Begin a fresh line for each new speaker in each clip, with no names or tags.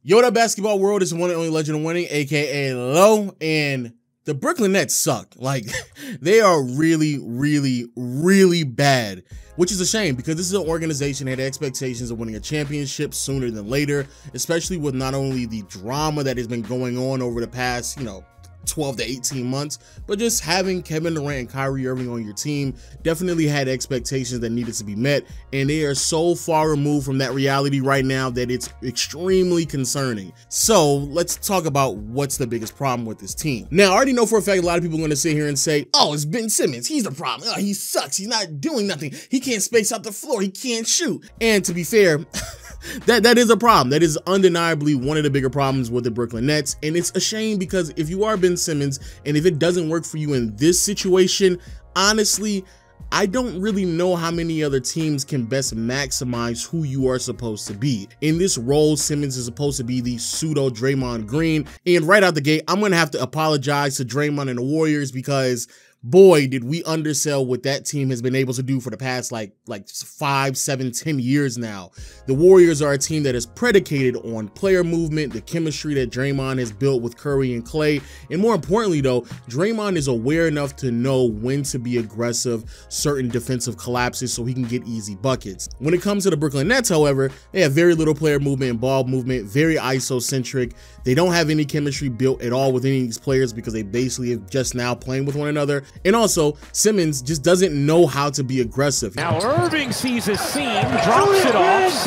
Yo, what up, basketball world? It's the one and only legend of winning, aka Low, and the Brooklyn Nets suck. Like, they are really, really bad, which is a shame because this is an organization that had expectations of winning a championship sooner than later, especially with not only the drama that has been going on over the past, 12 to 18 months, but just having Kevin Durant and Kyrie Irving on your team definitely had expectations that needed to be met, and they are so far removed from that reality right now that it's extremely concerning. So let's talk about what's the biggest problem with this team. Now, I already know for a fact a lot of people are going to sit here and say, oh, it's Ben Simmons, he's the problem. Oh, he sucks, he's not doing nothing, he can't space out the floor, he can't shoot. And to be fair, that is a problem. That is undeniably one of the bigger problems with the Brooklyn Nets, and it's a shame because if you are Ben Simmons and if it doesn't work for you in this situation, honestly, I don't really know how many other teams can best maximize who you are supposed to be. In this role, Simmons is supposed to be the pseudo Draymond Green, and right out the gate, I'm gonna have to apologize to Draymond and the Warriors because boy, did we undersell what that team has been able to do for the past like 5, 7, 10 years now. The Warriors are a team that is predicated on player movement, the chemistry that Draymond has built with Curry and Clay, and more importantly though, Draymond is aware enough to know when to be aggressive, certain defensive collapses so he can get easy buckets. When it comes to the Brooklyn Nets, however, they have very little player movement and ball movement, very ISO-centric. They don't have any chemistry built at all with any of these players because they basically are just now playing with one another. And also, Simmons just doesn't know how to be aggressive.
Now Irving sees a seam, drops it off.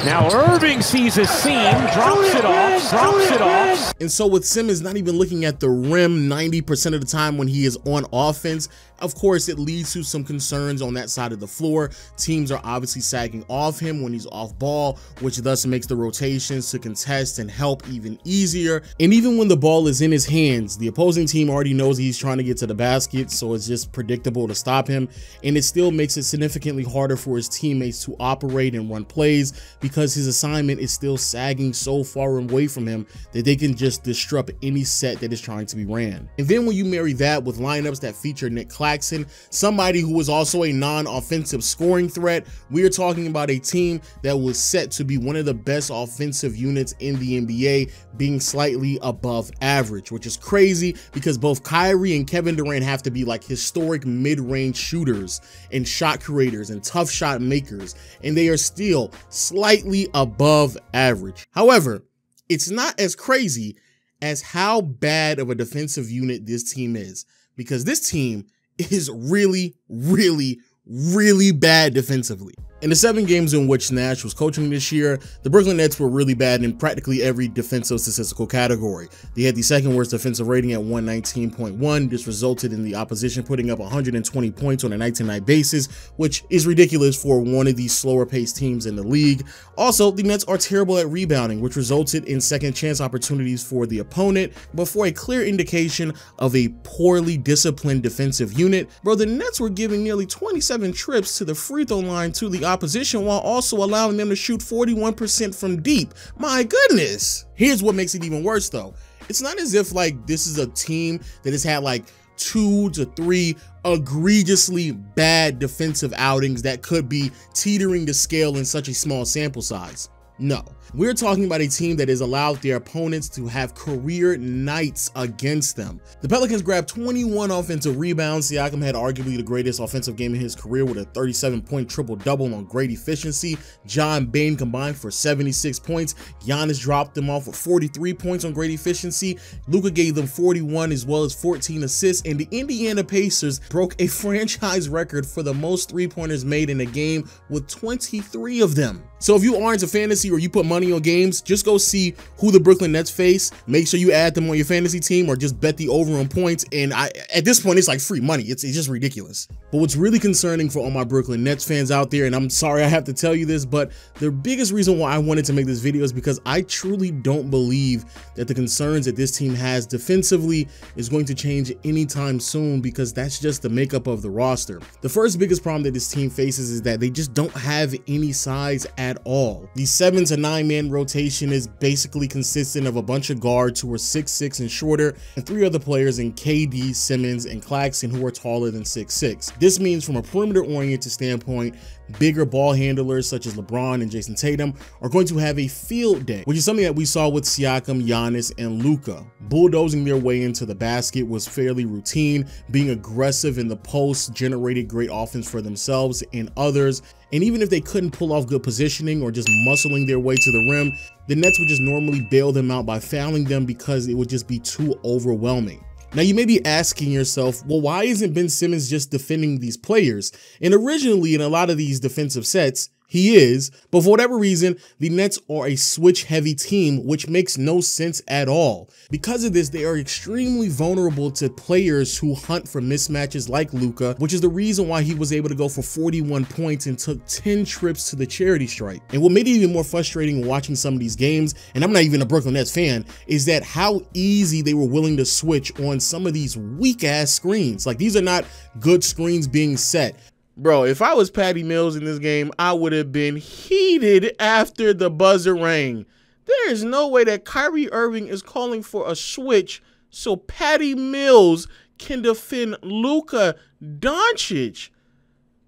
Now Irving sees a seam, drops it off.
And so with Simmons not even looking at the rim 90% of the time when he is on offense, of course, it leads to some concerns on that side of the floor. Teams are obviously sagging off him when he's off ball, which thus makes the rotations to contest and help even easier. And even when the ball is in his hands, the opposing team already knows he's trying to get to the basket, so it's just predictable to stop him. And it still makes it significantly harder for his teammates to operate and run plays because his assignment is still sagging so far away from him that they can just disrupt any set that is trying to be ran. And then when you marry that with lineups that feature Nick Claxton, somebody who is also a non-offensive scoring threat, we are talking about a team that was set to be one of the best offensive units in the NBA, being slightly above average, which is crazy because both Kyrie and Kevin Durant have to be like historic mid-range shooters and shot creators and tough shot makers, and they are still slightly above average. However, it's not as crazy as how bad of a defensive unit this team is, because this team is really bad defensively. In the 7 games in which Nash was coaching this year, the Brooklyn Nets were really bad in practically every defensive statistical category. They had the second worst defensive rating at 119.1. This resulted in the opposition putting up 120 points on a night-to-night basis, which is ridiculous for one of these slower-paced teams in the league. Also, the Nets are terrible at rebounding, which resulted in second chance opportunities for the opponent, but for a clear indication of a poorly disciplined defensive unit, bro, the Nets were giving nearly 27 trips to the free throw line to the opposition while also allowing them to shoot 41% from deep. My goodness. Here's what makes it even worse though. It's not as if like this is a team that has had like 2 to 3 egregiously bad defensive outings that could be teetering the scale in such a small sample size. No, we're talking about a team that has allowed their opponents to have career nights against them. The Pelicans grabbed 21 offensive rebounds. Siakam had arguably the greatest offensive game in his career with a 37-point triple-double on great efficiency. John Bain combined for 76 points. Giannis dropped them off with 43 points on great efficiency. Luka gave them 41 as well as 14 assists. And the Indiana Pacers broke a franchise record for the most three-pointers made in a game with 23 of them. So if you are into fantasy or you put money on games, just go see who the Brooklyn Nets face. Make sure you add them on your fantasy team or just bet the over on points. And at this point, it's like free money. It's just ridiculous. But what's really concerning for all my Brooklyn Nets fans out there, and I'm sorry I have to tell you this, but the biggest reason why I wanted to make this video is because I truly don't believe that the concerns that this team has defensively is going to change anytime soon, because that's just the makeup of the roster. The first biggest problem that this team faces is that they just don't have any size at at all. The 7 to 9 man rotation is basically consistent of a bunch of guards who are 6'6" and shorter, and 3 other players in KD, Simmons, and Claxton who are taller than 6'6". This means from a perimeter-oriented standpoint, bigger ball handlers such as LeBron and Jason Tatum are going to have a field day, which is something that we saw with Siakam, Giannis, and Luka. Bulldozing their way into the basket was fairly routine. Being aggressive in the post generated great offense for themselves and others. And even if they couldn't pull off good positioning or just muscling their way to the rim, the Nets would just normally bail them out by fouling them because it would just be too overwhelming. Now you may be asking yourself, well, why isn't Ben Simmons just defending these players? And originally in a lot of these defensive sets, he is, but for whatever reason, the Nets are a switch-heavy team, which makes no sense at all. Because of this, they are extremely vulnerable to players who hunt for mismatches like Luka, which is the reason why he was able to go for 41 points and took 10 trips to the charity stripe. And what made it even more frustrating watching some of these games, and I'm not even a Brooklyn Nets fan, is that how easy they were willing to switch on some of these weak-ass screens. Like, these are not good screens being set. Bro, if I was Patty Mills in this game, I would have been heated after the buzzer rang. There is no way that Kyrie Irving is calling for a switch so Patty Mills can defend Luka Doncic.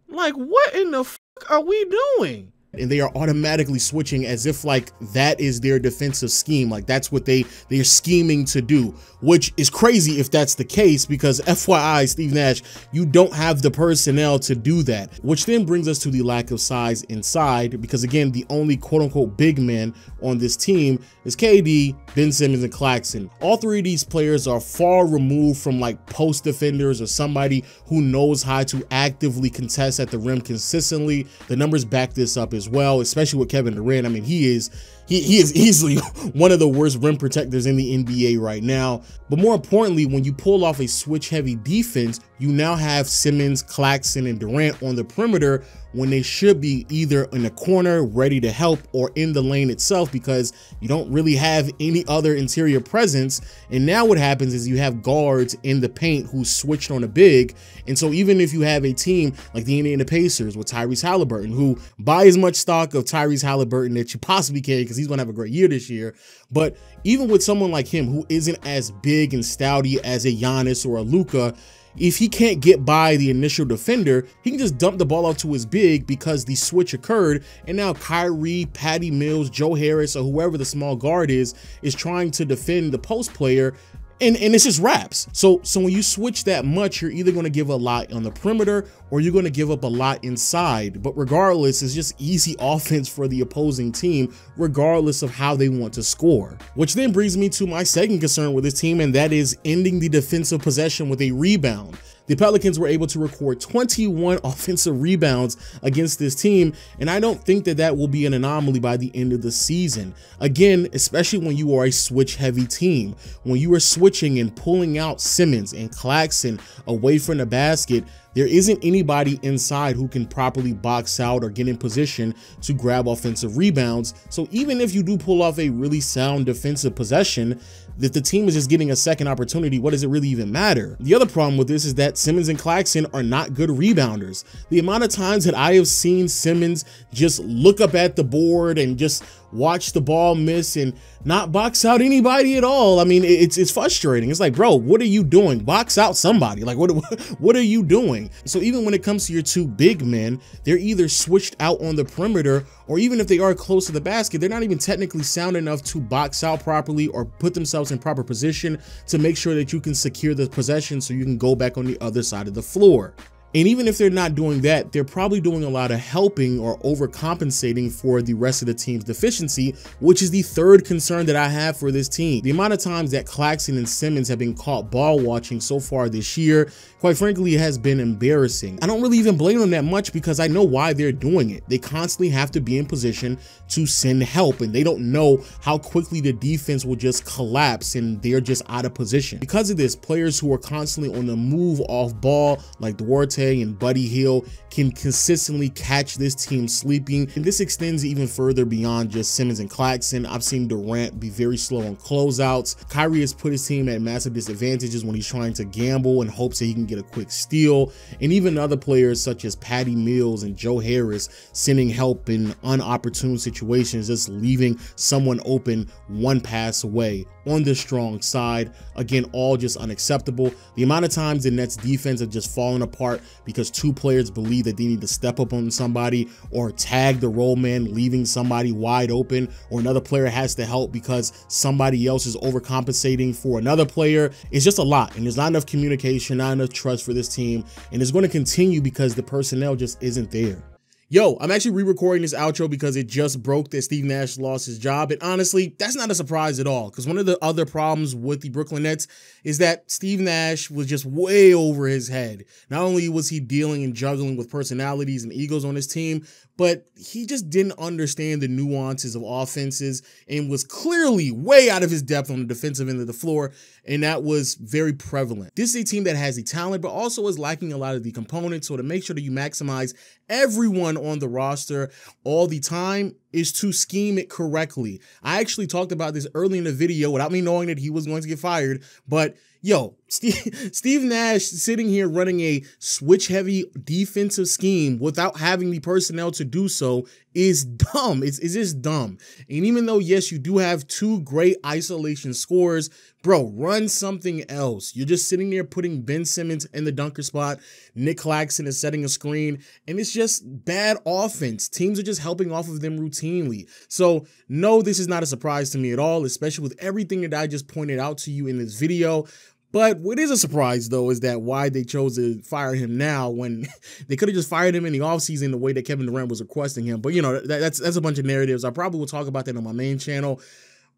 Like, what in the f are we doing? And they are automatically switching as if like that is their defensive scheme. Like that's what they're scheming to do, which is crazy if that's the case, because FYI, Steve Nash, you don't have the personnel to do that, which then brings us to the lack of size inside, because again, the only quote unquote big men on this team is KD, Ben Simmons, and Claxton. All 3 of these players are far removed from like post defenders or somebody who knows how to actively contest at the rim consistently. The numbers back this up as well, especially with Kevin Durant. I mean, he is easily one of the worst rim protectors in the NBA right now. But more importantly, when you pull off a switch-heavy defense, you now have Simmons, Claxton, and Durant on the perimeter when they should be either in the corner ready to help or in the lane itself, because you don't really have any other interior presence. And now what happens is you have guards in the paint who switched on a big. And so even if you have a team like the Indiana Pacers with Tyrese Halliburton, who buy as much stock of Tyrese Halliburton that you possibly can, because he's going to have a great year this year. But even with someone like him who isn't as big and stouty as a Giannis or a Luka, if he can't get by the initial defender, he can just dump the ball out to his big because the switch occurred, and now Kyrie, Patty Mills, Joe Harris, or whoever the small guard is trying to defend the post player. And it's just wraps. So when you switch that much, you're either going to give a lot on the perimeter or you're going to give up a lot inside. But regardless, it's just easy offense for the opposing team, regardless of how they want to score. Which then brings me to my second concern with this team, and that is ending the defensive possession with a rebound. The Pelicans were able to record 21 offensive rebounds against this team, and I don't think that that will be an anomaly by the end of the season. Again, especially when you are a switch-heavy team. When you are switching and pulling out Simmons and Claxton away from the basket, there isn't anybody inside who can properly box out or get in position to grab offensive rebounds. So even if you do pull off a really sound defensive possession, if the team is just getting a second opportunity, what does it really even matter? The other problem with this is that Simmons and Claxton are not good rebounders. The amount of times that I have seen Simmons just look up at the board and just watch the ball miss and not box out anybody at all. I mean, it's frustrating. It's like, bro, what are you doing? Box out somebody. Like, what are you doing? So even when it comes to your 2 big men, they're either switched out on the perimeter, or even if they are close to the basket, they're not even technically sound enough to box out properly or put themselves in proper position to make sure that you can secure the possession so you can go back on the other side of the floor. And even if they're not doing that, they're probably doing a lot of helping or overcompensating for the rest of the team's deficiency, which is the third concern that I have for this team. The amount of times that Claxton and Simmons have been caught ball watching so far this year, quite frankly, has been embarrassing. I don't really even blame them that much because I know why they're doing it. They constantly have to be in position to send help, and they don't know how quickly the defense will just collapse and they're just out of position. Because of this, players who are constantly on the move off ball, like Duarte Monte and Buddy Hield can consistently catch this team sleeping. And this extends even further beyond just Simmons and Claxton. I've seen Durant be very slow on closeouts. Kyrie has put his team at massive disadvantages when he's trying to gamble in hopes that he can get a quick steal. And even other players such as Patty Mills and Joe Harris sending help in unopportune situations, just leaving someone open one pass away on the strong side. Again, all just unacceptable. The amount of times the Nets defense have just fallen apart because two players believe that they need to step up on somebody or tag the roll man, leaving somebody wide open, or another player has to help because somebody else is overcompensating for another player. It's just a lot, and there's not enough communication, not enough trust for this team, and it's going to continue because the personnel just isn't there. Yo, I'm actually re-recording this outro because it just broke that Steve Nash lost his job. And honestly, that's not a surprise at all, because one of the other problems with the Brooklyn Nets is that Steve Nash was just way over his head. Not only was he dealing and juggling with personalities and egos on his team, but he just didn't understand the nuances of offenses and was clearly way out of his depth on the defensive end of the floor, and that was very prevalent. This is a team that has the talent, but also is lacking a lot of the components, so to make sure that you maximize everyone on the roster all the time is to scheme it correctly. I actually talked about this early in the video without me knowing that he was going to get fired, but yo, Steve Nash sitting here running a switch-heavy defensive scheme without having the personnel to do so is dumb. It's just dumb. And even though, yes, you do have two great isolation scorers, bro, run something else. You're just sitting there putting Ben Simmons in the dunker spot. Nick Claxton is setting a screen, and it's just bad offense. Teams are just helping off of them routinely. So, no, this is not a surprise to me at all, especially with everything that I just pointed out to you in this video. But what is a surprise, though, is that why they chose to fire him now when they could have just fired him in the offseason the way that Kevin Durant was requesting him. But, you know, that's a bunch of narratives. I probably will talk about that on my main channel.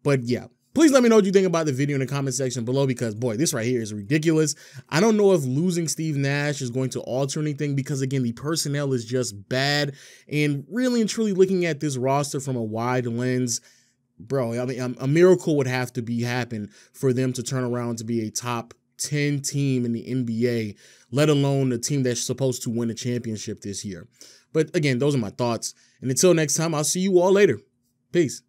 But, yeah, please let me know what you think about the video in the comment section below, because, boy, this right here is ridiculous. I don't know if losing Steve Nash is going to alter anything because, again, the personnel is just bad. And really and truly looking at this roster from a wide lens, bro, I mean, a miracle would have to happen for them to turn around to be a top 10 team in the NBA, let alone a team that's supposed to win a championship this year. But again, those are my thoughts. And until next time, I'll see you all later. Peace.